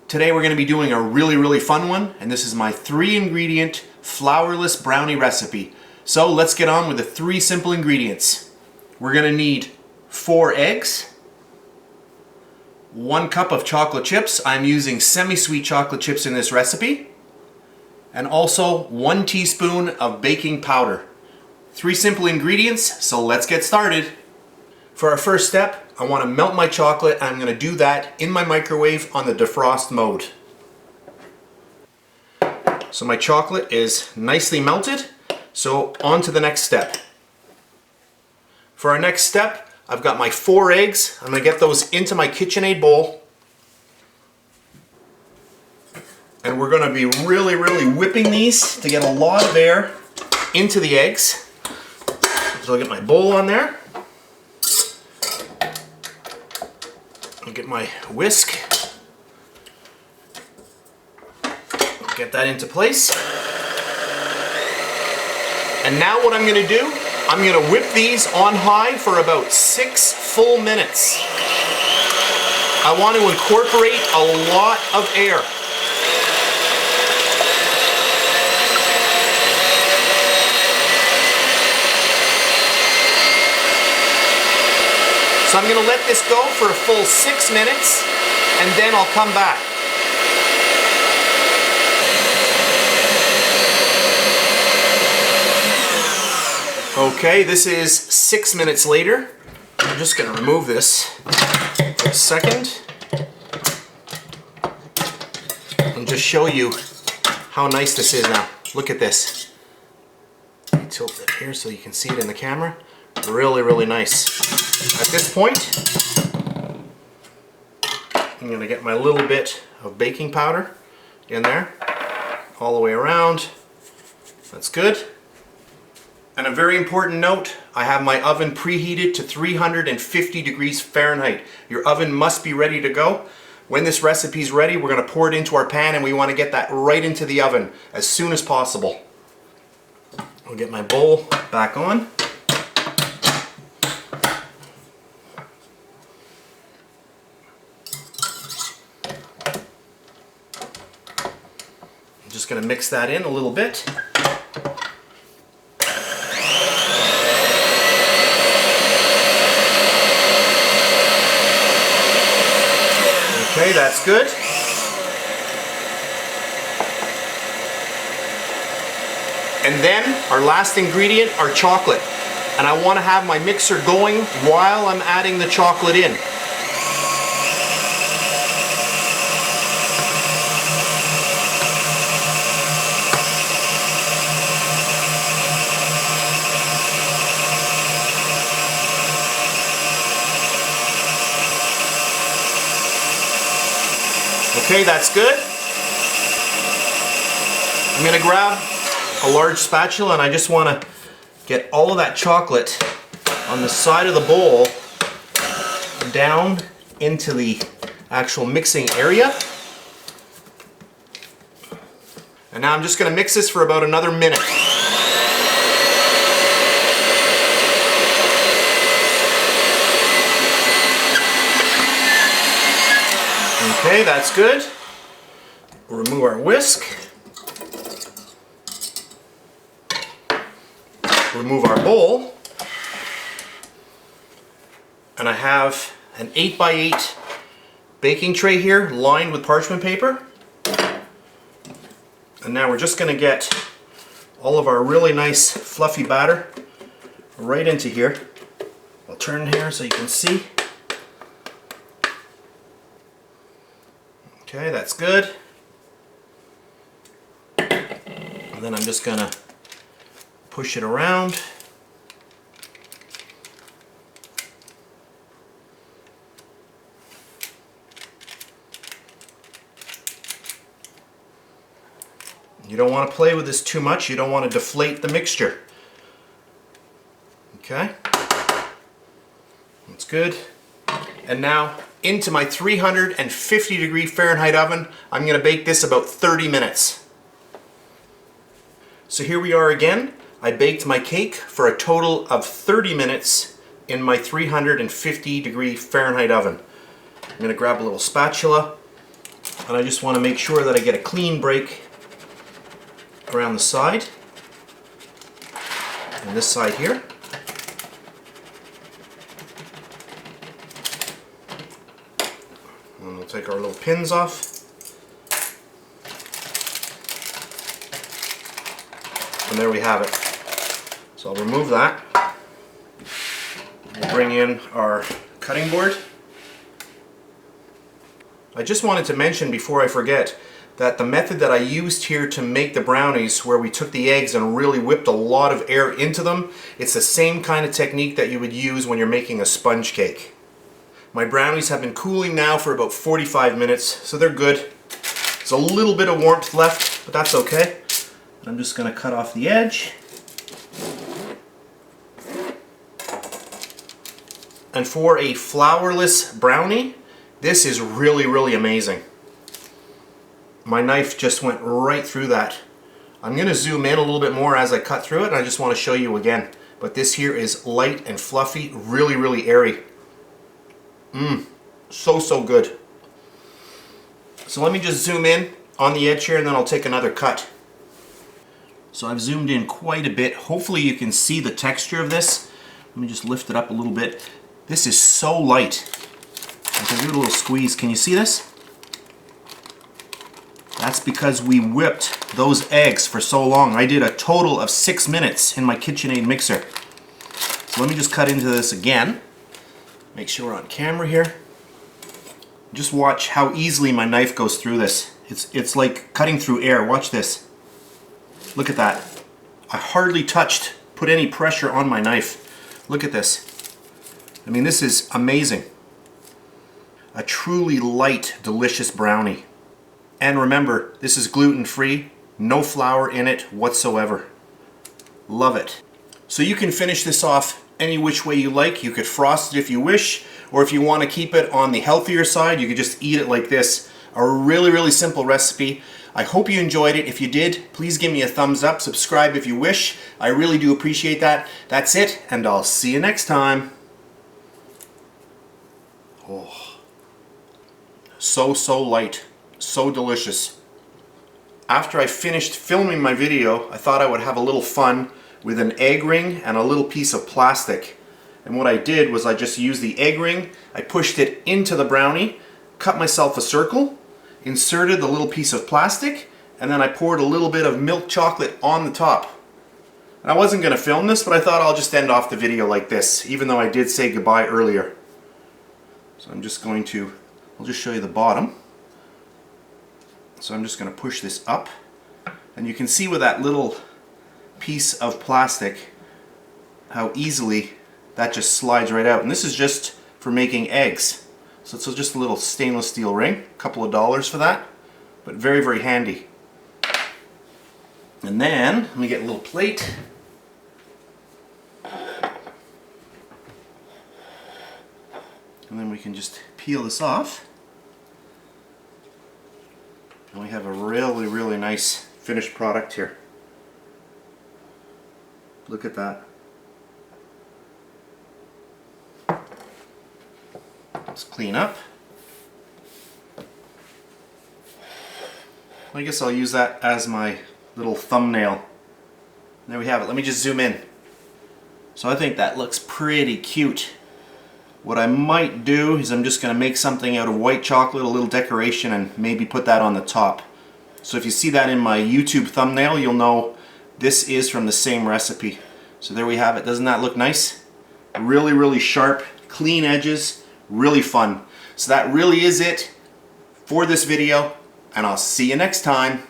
Today we're going to be doing a really fun one, and this is my 3-ingredient flourless brownie recipe. So let's get on with the 3 simple ingredients. We're going to need 4 eggs, 1 cup of chocolate chips. I'm using semi-sweet chocolate chips in this recipe, and also 1 teaspoon of baking powder. 3 simple ingredients, so let's get started. For our first step, I want to melt my chocolate. I'm going to do that in my microwave on the defrost mode. So my chocolate is nicely melted, so on to the next step. For our next step, I've got my 4 eggs. I'm going to get those into my KitchenAid bowl. And we're going to be really whipping these to get a lot of air into the eggs. So I'll get my bowl on there. I'll get my whisk. Get that into place. And now what I'm going to do, I'm going to whip these on high for about 6 full minutes. I want to incorporate a lot of air. So I'm going to let this go for a full 6 minutes, and then I'll come back. Okay, this is 6 minutes later. I'm just going to remove this for a second and just show you how nice this is now. Look at this. Let me tilt it here so you can see it in the camera. Really nice. At this point, I'm going to get my little bit of baking powder in there, all the way around. That's good. And a very important note, I have my oven preheated to 350 degrees Fahrenheit. Your oven must be ready to go. When this recipe is ready, we're going to pour it into our pan, and we want to get that right into the oven as soon as possible. I'll get my bowl back on. I'm just going to mix that in a little bit. Okay, that's good. And then our last ingredient, our chocolate. And I want to have my mixer going while I'm adding the chocolate in. Okay, that's good. I'm going to grab a large spatula, and I just want to get all of that chocolate on the side of the bowl down into the actual mixing area. And now I'm just going to mix this for about another minute. Okay, that's good. We'll remove our whisk. Remove our bowl. And I have an 8x8 baking tray here lined with parchment paper. And now we're just going to get all of our really nice fluffy batter right into here. I'll turn here so you can see. Okay, that's good. And then I'm just going to push it around. You don't want to play with this too much. You don't want to deflate the mixture. Okay, that's good. And now into my 350 degree Fahrenheit oven. I'm going to bake this about 30 minutes. So here we are again. I baked my cake for a total of 30 minutes in my 350 degree Fahrenheit oven. I'm going to grab a little spatula And I just want to make sure that I get a clean break around the side and this side here. And we'll take our little pins off. And there we have it. So I'll remove that. We'll bring in our cutting board. I just wanted to mention before I forget that the method that I used here to make the brownies, where we took the eggs and really whipped a lot of air into them, it's the same kind of technique that you would use when you're making a sponge cake. My brownies have been cooling now for about 45 minutes, so they're good. There's a little bit of warmth left, but that's okay. I'm just going to cut off the edge. And for a flourless brownie, this is really, really amazing. My knife just went right through that. I'm going to zoom in a little bit more as I cut through it, and I just want to show you again. But this here is light and fluffy, really, really airy. So good. So let me just zoom in on the edge here, and then I'll take another cut. So I've zoomed in quite a bit. Hopefully you can see the texture of this. Let me just lift it up a little bit. This is so light. I can give it a little squeeze. Can you see this? That's because we whipped those eggs for so long. I did a total of 6 minutes in my KitchenAid mixer. So let me just cut into this again. Make sure we're on camera here. Just watch how easily my knife goes through this. It's like cutting through air. Watch this. Look at that. I hardly put any pressure on my knife. Look at this. I mean, this is amazing. A truly light, delicious brownie. And remember, this is gluten-free, no flour in it whatsoever. Love it. So you can finish this off any which way you like. You could frost it if you wish, or if you want to keep it on the healthier side, you could just eat it like this. A really, really simple recipe. I hope you enjoyed it. If you did, please give me a thumbs up, subscribe if you wish. I really do appreciate that. That's it, and I'll see you next time. Oh, so light, so delicious. After I finished filming my video, I thought I would have a little fun with an egg ring and a little piece of plastic. And what I did was I just used the egg ring, I pushed it into the brownie, cut myself a circle, inserted the little piece of plastic, and then I poured a little bit of milk chocolate on the top. And I wasn't going to film this, but I thought I'll just end off the video like this, even though I did say goodbye earlier. So I'm just going to, I'll just show you the bottom. So I'm just going to push this up, and you can see with that little piece of plastic how easily that just slides right out. And this is just for making eggs. So it's just a little stainless steel ring, a couple of dollars for that, but very, very handy. And then, let me get a little plate. And then we can just peel this off. And we have a really, really nice finished product here. Look at that. Let's clean up. I guess I'll use that as my little thumbnail. There we have it. Let me just zoom in. So I think that looks pretty cute. What I might do is I'm just going to make something out of white chocolate, a little decoration, and maybe put that on the top. So if you see that in my YouTube thumbnail, you'll know this is from the same recipe. So there we have it. Doesn't that look nice? Really, really sharp, clean edges. Really fun. So that really is it for this video, and I'll see you next time.